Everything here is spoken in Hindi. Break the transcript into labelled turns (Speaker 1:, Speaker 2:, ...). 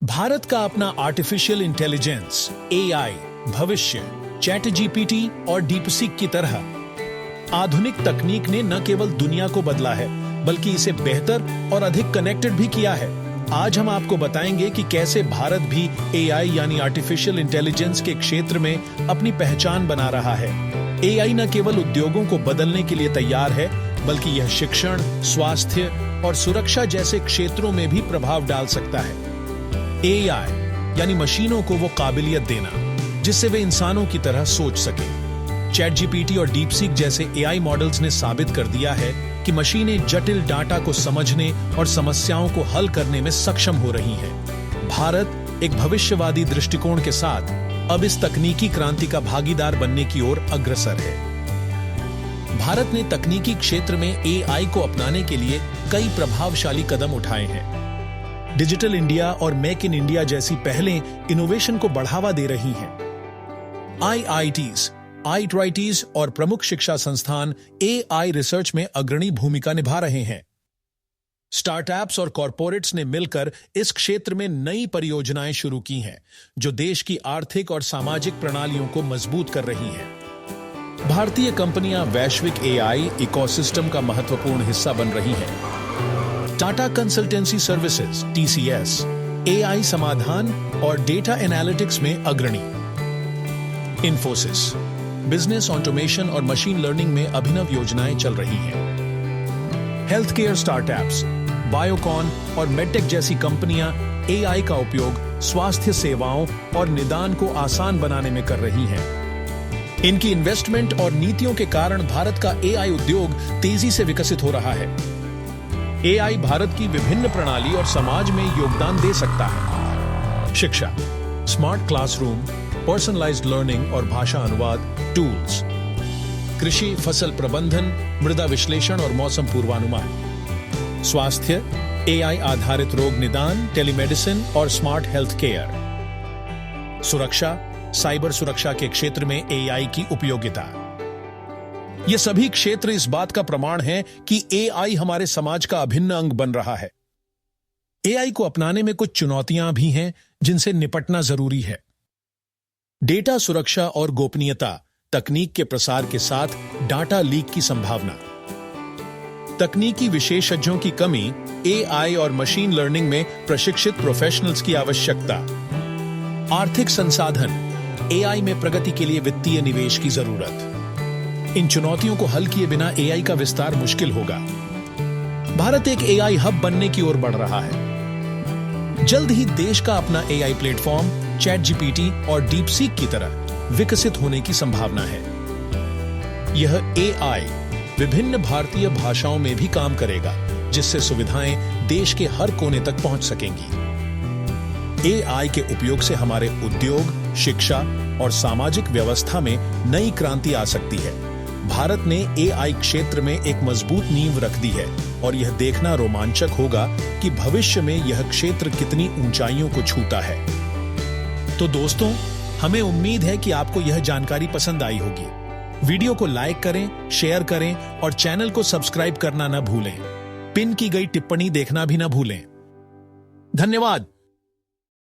Speaker 1: भारत का अपना आर्टिफिशियल इंटेलिजेंस एआई भविष्य चैट जीपीटी और डीपसीक की तरह आधुनिक तकनीक ने न केवल दुनिया को बदला है बल्कि इसे बेहतर और अधिक कनेक्टेड भी किया है। आज हम आपको बताएंगे कि कैसे भारत भी एआई यानी आर्टिफिशियल इंटेलिजेंस के क्षेत्र में अपनी पहचान बना रहा है। एआई न केवल उद्योगों को बदलने के लिए तैयार है बल्कि यह शिक्षण, स्वास्थ्य और सुरक्षा जैसे क्षेत्रों में भी प्रभाव डाल सकता है। एआई यानी मशीनों को वो काबिलियत देना जिससे वे इंसानों की तरह सोच सकें। चैट जीपीटी और डीपसीक जैसे एआई मॉडल्स ने साबित कर दिया है कि मशीनें जटिल डाटा को समझने और समस्याओं को हल करने में सक्षम हो रही हैं। भारत एक भविष्यवादी दृष्टिकोण के साथ अब इस तकनीकी क्रांति का भागीदार बनने की ओर अग्रसर है। भारत ने तकनीकी क्षेत्र में एआई को अपनाने के लिए कई प्रभावशाली कदम उठाए हैं। डिजिटल इंडिया और मेक इन इंडिया जैसी पहलें इनोवेशन को बढ़ावा दे रही हैं। आईआईटीज, आईआईटीज और प्रमुख शिक्षा संस्थान एआई रिसर्च में अग्रणी भूमिका निभा रहे हैं। स्टार्टअप्स और कॉरपोरेट्स ने मिलकर इस क्षेत्र में नई परियोजनाएं शुरू की हैं, जो देश की आर्थिक और सामाजिक प्रणालियों को मजबूत कर रही हैं। भारतीय कंपनियां वैश्विक एआई इकोसिस्टम का महत्वपूर्ण हिस्सा बन रही हैं। Tata consultancy services TCS AI समाधान और डेटा एनालिटिक्स में अग्रणी। इन्फोसिस बिजनेस ऑटोमेशन और मशीन लर्निंग में अभिनव योजनाएं चल रही हैं। हेल्थ केयर स्टार्टअप्स बायोकॉन और मेडटेक जैसी कंपनियां एआई का उपयोग स्वास्थ्य सेवाओं और निदान को आसान बनाने में कर रही हैं। इनकी इन्वेस्टमेंट और नीतियों के कारण भारत का एआई उद्योग तेजी से विकसित हो रहा है। एआई भारत की विभिन्न प्रणाली और समाज में योगदान दे सकता है। शिक्षा, स्मार्ट क्लासरूम, पर्सनलाइज्ड लर्निंग और भाषा अनुवाद टूल्स, कृषि, फसल प्रबंधन, मृदा विश्लेषण और मौसम पूर्वानुमान, स्वास्थ्य, एआई आधारित रोग निदान, टेलीमेडिसिन और स्मार्ट हेल्थ केयर, सुरक्षा, साइबर सुरक्षा के क्षेत्र में एआई की उपयोगिता। ये सभी क्षेत्र इस बात का प्रमाण हैं कि एआई हमारे समाज का अभिन्न अंग बन रहा है। एआई को अपनाने में कुछ चुनौतियां भी हैं जिनसे निपटना जरूरी है। डेटा सुरक्षा और गोपनीयता, तकनीक के प्रसार के साथ डाटा लीक की संभावना, तकनीकी विशेषज्ञों की कमी, एआई और मशीन लर्निंग में प्रशिक्षित प्रोफेशनल्स की आवश्यकता, आर्थिक संसाधन, एआई में प्रगति के लिए वित्तीय निवेश की जरूरत। इन चुनौतियों को हल किए बिना एआई का विस्तार मुश्किल होगा। भारत एक एआई हब बनने की ओर बढ़ रहा है। जल्द ही देश का अपना एआई प्लेटफॉर्म चैट जीपीटी और डीपसीक की तरह विकसित होने की संभावना है। यह एआई विभिन्न भारतीय भाषाओं में भी काम करेगा, जिससे सुविधाएं देश के हर कोने तक पहुंच सकेंगी। एआई के उपयोग से हमारे उद्योग, शिक्षा और सामाजिक व्यवस्था में नई क्रांति आ सकती है। भारत ने एआई क्षेत्र में एक मजबूत नींव रख दी है और यह देखना रोमांचक होगा कि भविष्य में यह क्षेत्र कितनी ऊंचाइयों को छूता है। तो दोस्तों, हमें उम्मीद है कि आपको यह जानकारी पसंद आई होगी। वीडियो को लाइक करें, शेयर करें और चैनल को सब्सक्राइब करना न भूलें। पिन की गई टिप्पणी देखना भी न भूलें। धन्यवाद।